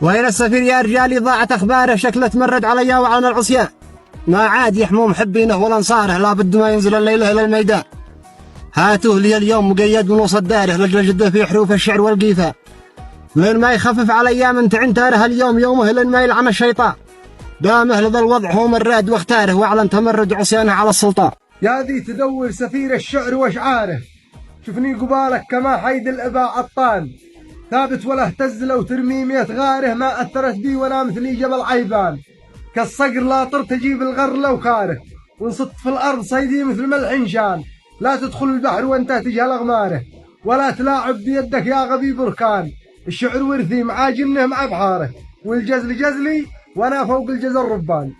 وين السفير يا رجالي؟ ضاعت أخباره، شكله تمرد عليا وعلى العصيان. ما عاد يحمو محبينه ولا انصاره، لابد ما ينزل الليلة إلى الميدان. هاتوه لي اليوم مقيد من وسط داره، لجل جده في حروف الشعر والقيفان. لين ما يخفف عليا من تعنتاره، اليوم يومه لين ما يلعن الشيطان. دامه لذا الوضع هو مراد واختاره، واعلن تمرد عصيانه على السلطان. يا ذي تدور سفير الشعر واشعاره، شفني قبالك كما حيد الاباء عطان. ثابت ولا اهتز لو ترمي 100 غاره، ما اثرت بي وانا مثلي جبل عيبان. كالصقر لا ترتجي بالغر لو خاره، وانصت في الارض صيدي مثل ملحنشان. لا تدخل البحر وانت تجهل اغماره، ولا تلاعب بيدك يا غبي بركان. الشعر ورثي مع جنه مع بحاره، والجزل جزلي وانا فوق الجزل ربان.